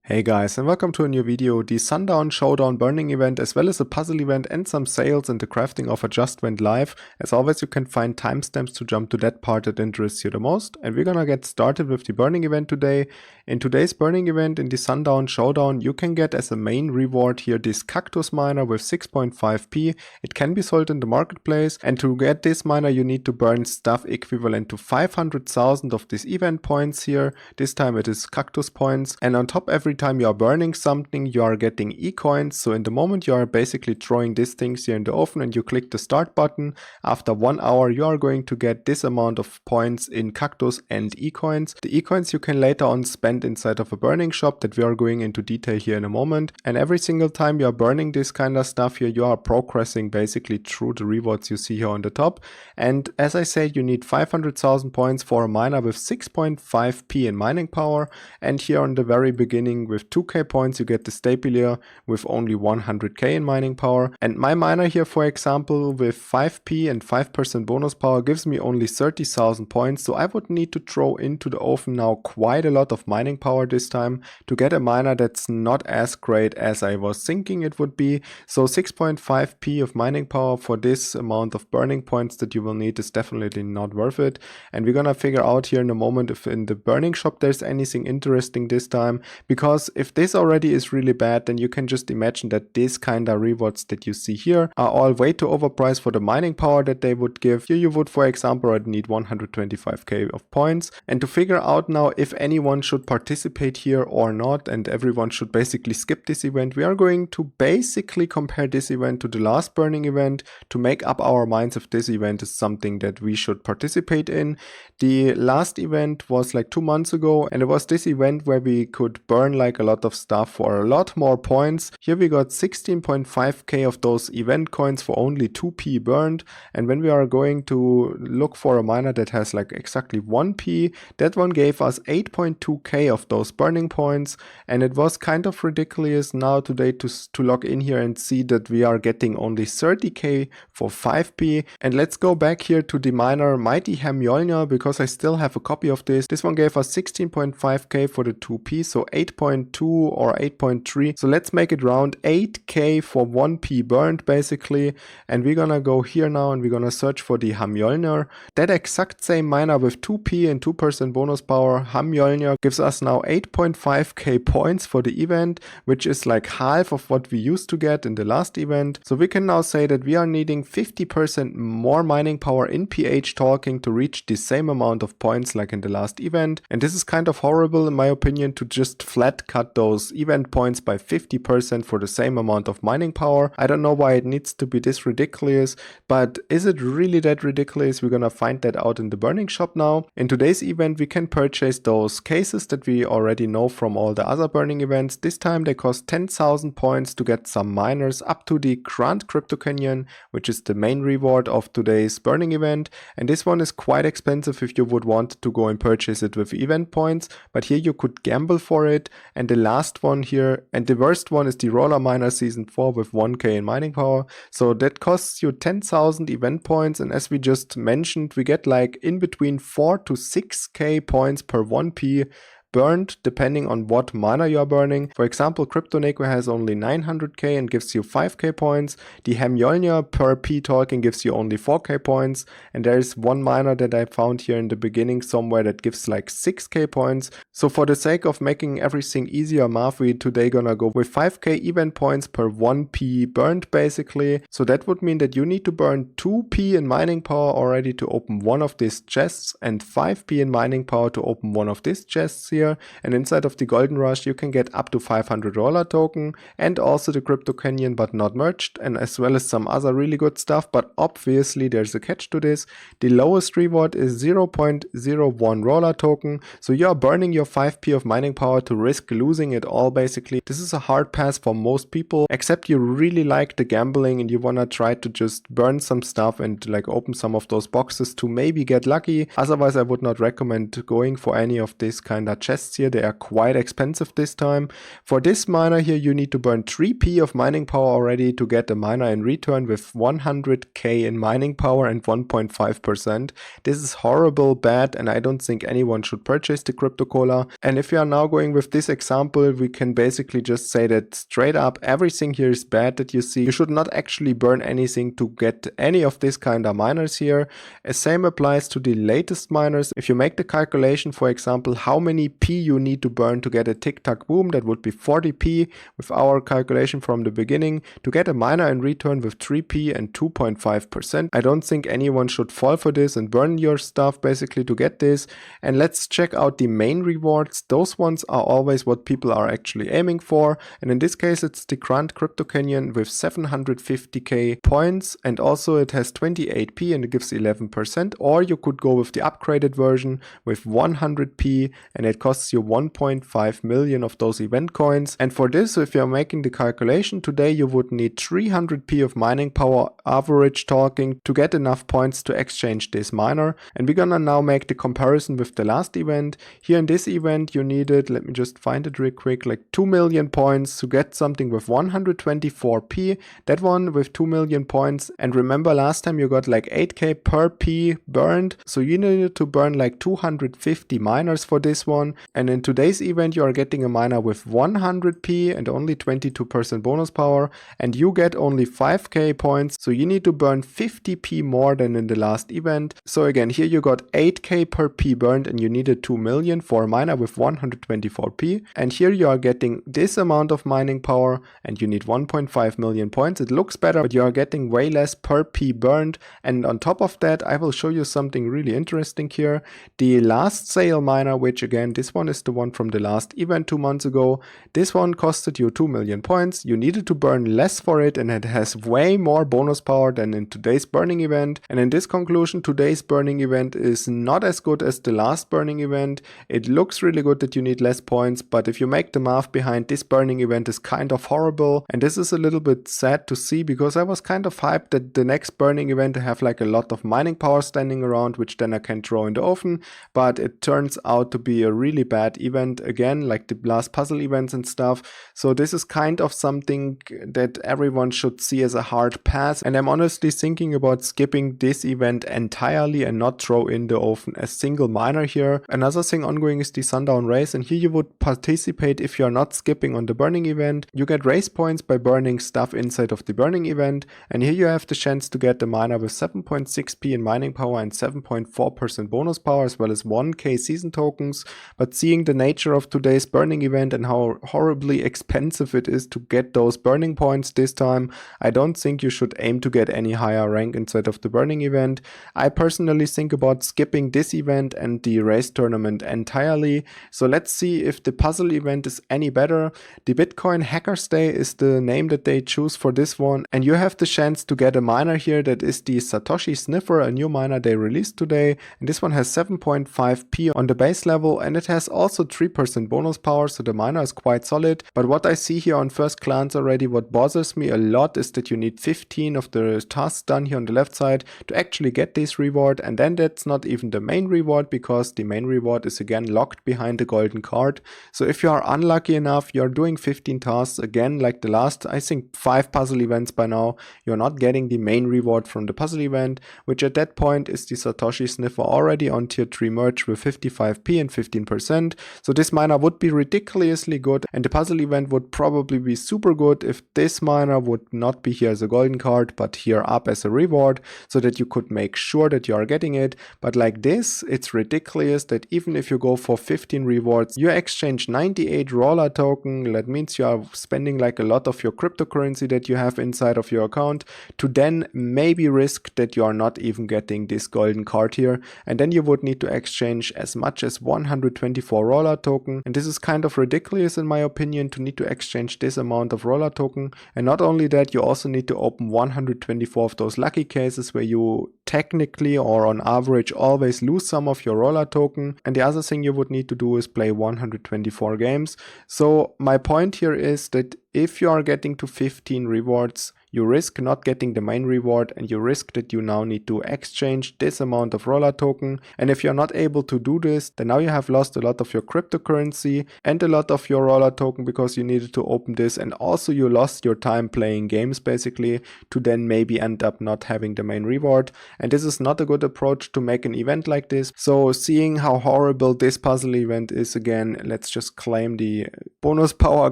Hey guys, and welcome to a new video. The Sundown Showdown Burning event as well as a puzzle event and some sales and the crafting offer just went live. As always, you can find timestamps to jump to that part that interests you the most. And we're gonna get started with the burning event today. In today's burning event in the Sundown Showdown, you can get as a main reward here this cactus miner with 6.5p. It can be sold in the marketplace, and to get this miner you need to burn stuff equivalent to 500,000 of these event points here. This time it is cactus points, and on top every time you are burning something you are getting e-coins. So in the moment you are basically throwing these things here in the oven and you click the start button, after 1 hour you are going to get this amount of points in cactus and e-coins. The e-coins you can later on spend inside of a burning shop that we are going into detail here in a moment, and every single time you are burning this kind of stuff here you are progressing basically through the rewards you see here on the top. And as I said, you need 500,000 points for a miner with 6.5p in mining power, and here on the very beginning with 2k points you get the stapler with only 100k in mining power. And my miner here, for example, with 5p and 5% bonus power gives me only 30,000 points, so I would need to throw into the oven now quite a lot of mining power this time to get a miner that's not as great as I was thinking it would be. So 6.5p of mining power for this amount of burning points that you will need is definitely not worth it. And we're gonna figure out here in a moment if in the burning shop there's anything interesting this time, because if this already is really bad, then you can just imagine that these kind of rewards that you see here are all way too overpriced for the mining power that they would give. Here you would, for example, already need 125k of points. And to figure out now if anyone should participate here or not, and everyone should basically skip this event, we are going to basically compare this event to the last burning event to make up our minds if this event is something that we should participate in. The last event was like 2 months ago, and it was this event where we could burn like a lot of stuff for a lot more points. Here we got 16.5k of those event coins for only 2p burned, and when we are going to look for a miner that has like exactly 1p, that one gave us 8.2k of those burning points. And it was kind of ridiculous now today to log in here and see that we are getting only 30k for 5p. And let's go back here to the miner Mighty Hamjolnir, because I still have a copy of this. This one gave us 16.5k for the 2p, so 8.2 or 8.3. So let's make it round, 8k for 1p burned basically. And we're gonna go here now and we're gonna search for the Hamjolnir. That exact same miner with 2p and 2% bonus power, Hamjolnir, gives us now 8.5k points for the event, which is like half of what we used to get in the last event. So we can now say that we are needing 50% more mining power in PH talking to reach the same amount of points like in the last event. And this is kind of horrible in my opinion, to just flat cut those event points by 50% for the same amount of mining power. I don't know why it needs to be this ridiculous, but is it really that ridiculous? We're gonna find that out in the burning shop now. In today's event we can purchase those cases that we already know from all the other burning events. This time they cost 10,000 points to get some miners up to the Grand Crypto Canyon, which is the main reward of today's burning event. And this one is quite expensive if you would want to go and purchase it with event points, but here you could gamble for it. And the last one here, and the worst one, is the Roller Miner Season 4 with 1k in mining power. So that costs you 10,000 event points, and as we just mentioned, we get like in between 4 to 6k points per 1p burned depending on what miner you are burning. For example, CryptoNeco has only 900k and gives you 5k points. The Hamjolnir per p token gives you only 4k points, and there is one miner that I found here in the beginning somewhere that gives like 6k points. So for the sake of making everything easier math, we today gonna go with 5k event points per 1p burned basically. So that would mean that you need to burn 2p in mining power already to open one of these chests, and 5p in mining power to open one of these chests here. And inside of the Golden Rush you can get up to 500 roller token and also the Crypto Canyon, but not merged, and as well as some other really good stuff. But obviously there's a catch to this. The lowest reward is 0.01 roller token, so you are burning your 5p of mining power to risk losing it all basically. This is a hard pass for most people, except you really like the gambling and you wanna try to just burn some stuff and like open some of those boxes to maybe get lucky. Otherwise I would not recommend going for any of this kind of chests here. They are quite expensive this time. For this miner here, you need to burn 3p of mining power already to get a miner in return with 100k in mining power and 1.5%. This is horrible bad, and I don't think anyone should purchase the crypto cola. And if you are now going with this example, we can basically just say that straight up everything here is bad that you see. You should not actually burn anything to get any of this kind of miners here. The same applies to the latest miners. If you make the calculation, for example, how many p you need to burn to get a tick-tack boom, that would be 40p with our calculation from the beginning to get a miner in return with 3p and 2.5%. I don't think anyone should fall for this and burn your stuff basically to get this. And let's check out the main rewards. Those ones are always what people are actually aiming for, and in this case it's the Grand Crypto Canyon with 750k points, and also it has 28p and it gives 11%. Or you could go with the upgraded version with 100p and it costs you 1.5 million of those event coins. And for this, if you're making the calculation today, you would need 300p of mining power average talking to get enough points to exchange this miner. And we're gonna now make the comparison with the last event. Here in this event you needed, let me just find it real quick, like 2 million points to get something with 124p. That one with 2 million points. And remember last time you got like 8k per p burned, so you needed to burn like 250 miners for this one. And in today's event you are getting a miner with 100p and only 22% bonus power, and you get only 5k points, so you need to burn 50p more than in the last event. So again, here you got 8k per p burned and you needed 2 million for a miner with 124p, and here you are getting this amount of mining power and you need 1.5 million points. It looks better, but you are getting way less per p burned. And on top of that, I will show you something really interesting here. The last sale miner, which again, this one is the one from the last event 2 months ago, this one costed you 2 million points. You needed to burn less for it, and it has way more bonus power than in today's burning event. And in this conclusion, today's burning event is not as good as the last burning event. It looks really good that you need less points, but if you make the math behind, this burning event is kind of horrible. And this is a little bit sad to see, because I was kind of hyped that the next burning event I have like a lot of mining power standing around, which then I can throw in the oven. But it turns out to be a really bad event again, like the last puzzle events and stuff. So this is kind of something that everyone should see as a hard pass, and I'm honestly thinking about skipping this event entirely and not throw in the oven a single miner here. Another thing ongoing is the Sundown race, and here you would participate if you're not skipping on the burning event. You get race points by burning stuff inside of the burning event, and here you have the chance to get the miner with 7.6p in mining power and 7.4% bonus power, as well as 1k season tokens. But seeing the nature of today's burning event and how horribly expensive it is to get those burning points this time, I don't think you should aim to get any higher rank inside of the burning event. I personally think about skipping this event and the race tournament entirely. So let's see if the puzzle event is any better. The Bitcoin Hackers Day is the name that they choose for this one, and you have the chance to get a miner here that is the Satoshi Sniffer, a new miner they released today. And this one has 7.5p on the base level, and it has also 3% bonus power, so the miner is quite solid. But what I see here on first glance already, what bothers me a lot is that you need 15 of the tasks done here on the left side to actually get this reward, and then that's not even the main reward, because the main reward is again locked behind the golden card. So if you are unlucky enough, you're doing 15 tasks again like the last, I think, 5 puzzle events by now, you're not getting the main reward from the puzzle event, which at that point is the Satoshi Sniffer already on tier 3 merge with 55p and 15%. So this miner would be ridiculously good, and the puzzle event would probably be super good if this miner would not be here as a golden card, but here up as a reward, so that you could make sure that you are getting it. But like this, it's ridiculous that even if you go for 15 rewards, you exchange 98 roller token. That means you are spending like a lot of your cryptocurrency that you have inside of your account to then maybe risk that you are not even getting this golden card here. And then you would need to exchange as much as 124 roller token. And this is kind of ridiculous in my opinion, to need to exchange this amount of roller token. And not only that, you also need to open 124 of those lucky cases where you technically or on average always lose some of your roller token. And the other thing you would need to do is play 124 games. So my point here is that if you are getting to 15 rewards, you risk not getting the main reward, and you risk that you now need to exchange this amount of roller token. And if you're not able to do this, then now you have lost a lot of your cryptocurrency and a lot of your roller token because you needed to open this, and also you lost your time playing games basically to then maybe end up not having the main reward. And this is not a good approach to make an event like this. So seeing how horrible this puzzle event is, again, let's just claim the bonus power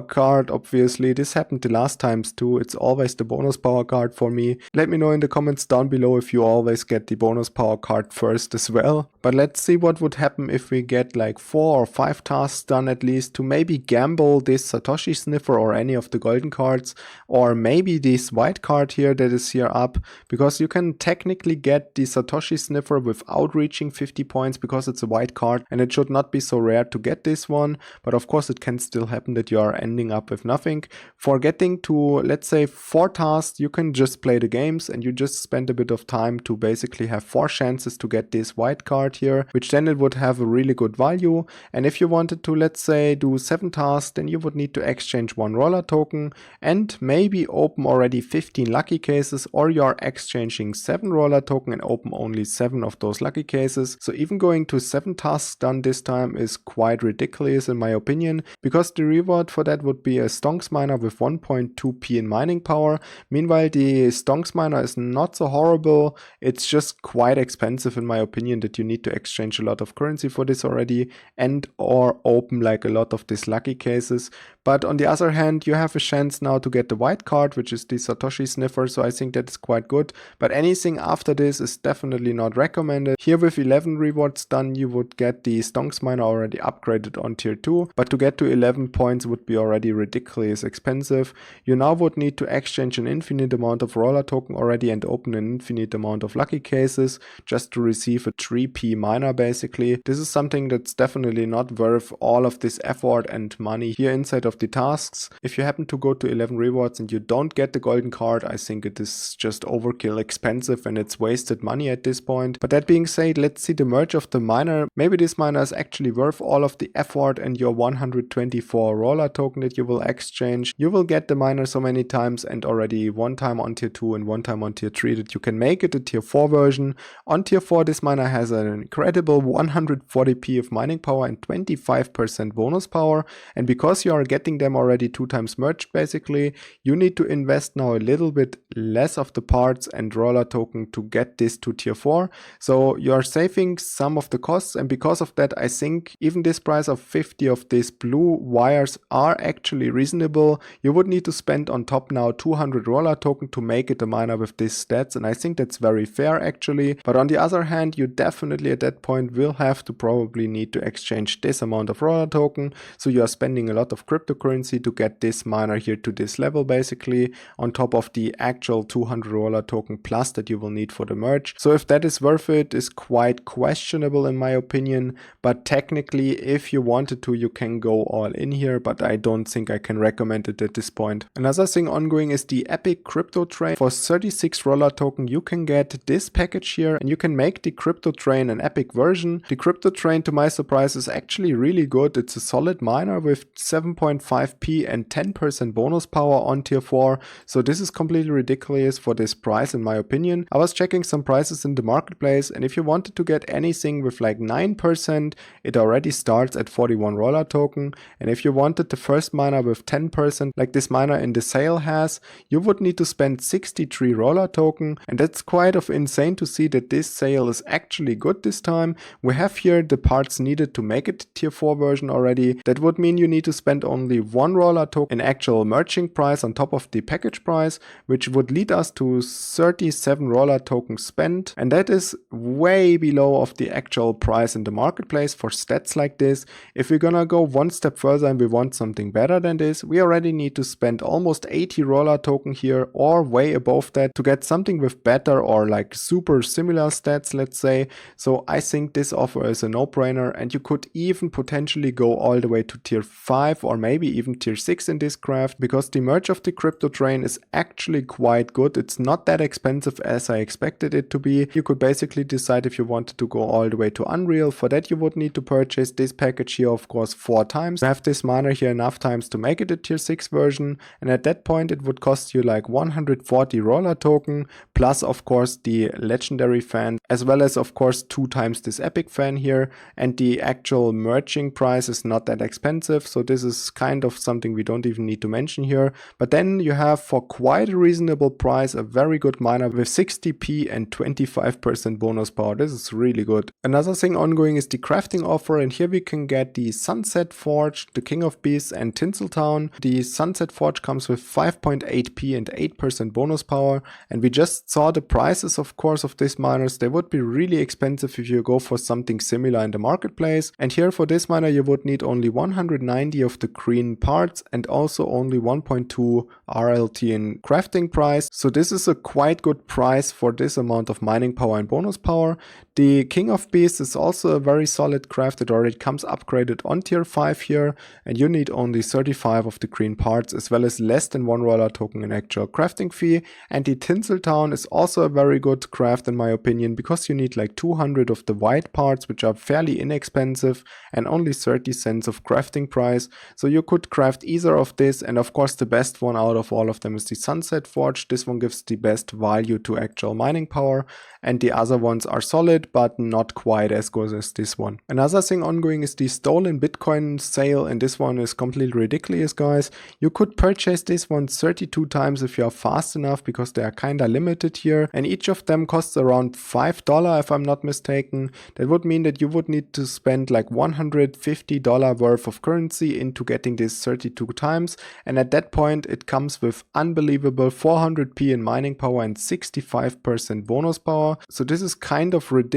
card. Obviously this happened the last times too. It's always the bonus power card for me. Let me know in the comments down below if you always get the bonus power card first as well. But let's see what would happen if we get like 4 or 5 tasks done at least to maybe gamble this Satoshi sniffer or any of the golden cards, or maybe this white card here that is here up, because you can technically get the Satoshi sniffer without reaching 50 points because it's a white card, and it should not be so rare to get this one. But of course it can still happen that you are ending up with nothing. For getting to, let's say, 4 tasks, you can just play the games and you just spend a bit of time to basically have 4 chances to get this white card here, which then it would have a really good value. And if you wanted to, let's say, do 7 tasks, then you would need to exchange 1 roller token and maybe open already 15 lucky cases, or you're exchanging 7 roller token and open only 7 of those lucky cases. So even going to 7 tasks done this time is quite ridiculous in my opinion, because the reward for that would be a stonks miner with 1.2p in mining power. Meanwhile, the stonks miner is not so horrible. It's just quite expensive in my opinion that you need to exchange a lot of currency for this already and or open like a lot of these lucky cases. But on the other hand, you have a chance now to get the white card, which is the Satoshi sniffer, so I think that is quite good. But anything after this is definitely not recommended. Here with 11 rewards done, you would get the stonks miner already upgraded on tier 2, but to get to 11 points would be already ridiculously expensive. You now would need to exchange an infinite amount of roller token already and open an infinite amount of lucky cases just to receive a 3p miner basically. This is something that's definitely not worth all of this effort and money here inside of the tasks. If you happen to go to 11 rewards and you don't get the golden card, I think it is just overkill expensive and it's wasted money at this point. But that being said, let's see the merge of the miner. Maybe this miner is actually worth all of the effort and your 124 roller token that you will exchange. You will get the miner so many times, and already 1 time on tier 2 and 1 time on tier 3, that you can make it a tier 4 version. On tier 4 this miner has an incredible 140p of mining power and 25% bonus power, and because you are getting them already 2 times merged basically, you need to invest now a little bit less of the parts and roller token to get this to tier 4. So you are saving some of the costs, and because of that I think even this price of 50 of these blue wires are actually reasonable. You would need to spend on top now 200 roller token to make it a miner with these stats, and I think that's very fair actually. But on the other hand, you definitely at that point will have to probably need to exchange this amount of roller token, so you are spending a lot of cryptocurrency to get this miner here to this level basically, on top of the actual 200 roller token plus that you will need for the merge. So if that is worth it is quite questionable in my opinion, but technically if you wanted to you can go all in here, but I don't think I can recommend it at this point. Another thing ongoing is the epic crypto train. For 36 roller token you can get this package here and you can make the crypto train an epic version. The crypto train, to my surprise, is actually really good. It's a solid miner with 7.5p and 10% bonus power on tier 4, so this is completely ridiculous for this price in my opinion. I was checking some prices in the marketplace, and if you wanted to get anything with like 9%, it already starts at 41 roller token, and if you wanted the first miner with 10% like this miner in the sale has, you would need to spend 63 roller token, and that's quite of insane to see that this sale is actually good this time. We have here the parts needed to make it tier 4 version already. That would mean you need to spend only 1 roller token in actual merging price on top of the package price, which would lead us to 37 roller tokens spent, and that is way below of the actual price in the marketplace for stats like this. If we're gonna go one step further and we want something better than this, we already need to spend almost 80 roller token here or way above that to get something with better or like super similar stats, let's say. So So I think this offer is a no-brainer, and you could even potentially go all the way to tier 5 or maybe even tier 6 in this craft, because the merge of the crypto train is actually quite good. It's not that expensive as I expected it to be. You could basically decide if you wanted to go all the way to Unreal. For that you would need to purchase this package here, of course, 4 times. You have this miner here enough times to make it a tier 6 version, and at that point it would cost you like 140 roller token, plus of course the legendary fan, as well as of course 2 times this epic fan here. And the actual merging price is not that expensive, so this is kind of something we don't even need to mention here. But then you have, for quite a reasonable price, a very good miner with 60p and 25% bonus power. This is really good. Another thing ongoing is the crafting offer, and here we can get the Sunset Forge, the King of Beasts and Tinseltown. The Sunset Forge comes with 5.8p and 8% bonus power, and we just saw the prices of course of these miners. They would be really expensive if you go for something similar in the marketplace, and here for this miner you would need only 190 of the green parts and also only 1.2 RLT in crafting price. So this is a quite good price for this amount of mining power and bonus power. The King of Beasts is also a very solid craft. It already comes upgraded on tier 5 here, and you need only 35 of the green parts, as well as less than 1 roller token in actual crafting fee. And the Tinseltown is also a very good craft in my opinion, because you need like 200 of the white parts, which are fairly inexpensive, and only 30 cents of crafting price. So you could craft either of this, and of course the best one out of all of them is the Sunset Forge. This one gives the best value to actual mining power, and the other ones are solid but not quite as good as this one. Another thing ongoing is the stolen Bitcoin sale, and this one is completely ridiculous, guys. You could purchase this one 32 times if you are fast enough, because they are kinda limited here, and each of them costs around $5 if I'm not mistaken. That would mean that you would need to spend like $150 worth of currency into getting this 32 times, and at that point it comes with unbelievable 400p in mining power and 65% bonus power. So this is kind of ridiculous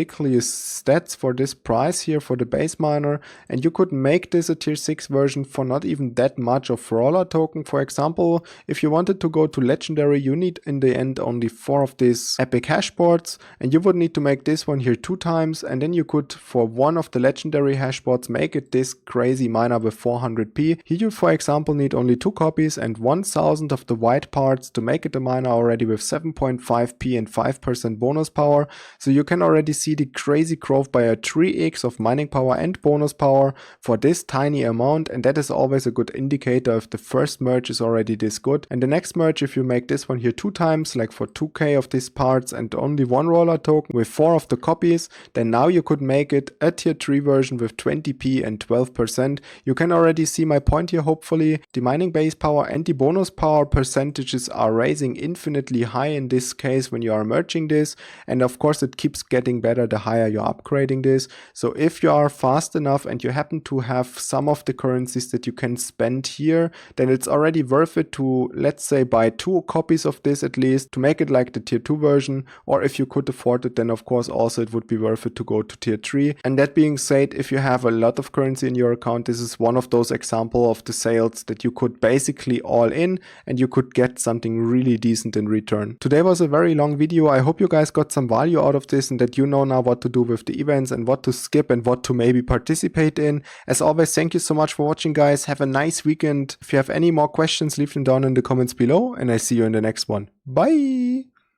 stats for this price here for the base miner, and you could make this a tier 6 version for not even that much of roller token. For example, if you wanted to go to legendary, you need in the end only 4 of these epic hashboards, and you would need to make this one here 2 times, and then you could for 1 of the legendary hashboards make it this crazy miner with 400p. Here you for example need only 2 copies and 1000 of the white parts to make it a miner already with 7.5p and 5% bonus power. So you can already see the crazy growth by a 3x of mining power and bonus power for this tiny amount, and that is always a good indicator if the first merge is already this good. And the next merge, if you make this one here 2 times, like for 2k of these parts and only 1 roller token with 4 of the copies, then now you could make it a tier 3 version with 20p and 12%. You can already see my point here. Hopefully the mining base power and the bonus power percentages are raising infinitely high in this case when you are merging this, and of course it keeps getting better the higher you're upgrading this. So if you are fast enough and you happen to have some of the currencies that you can spend here, then it's already worth it to, let's say, buy 2 copies of this at least to make it like the tier 2 version. Or if you could afford it, then of course also it would be worth it to go to tier 3. And that being said, if you have a lot of currency in your account, this is one of those examples of the sales that you could basically all in and you could get something really decent in return. Today was a very long video. I hope you guys got some value out of this and that you know now what to do with the events and what to skip and what to maybe participate in. As always, thank you so much for watching, guys. Have a nice weekend. If you have any more questions, leave them down in the comments below, and I see you in the next one. Bye!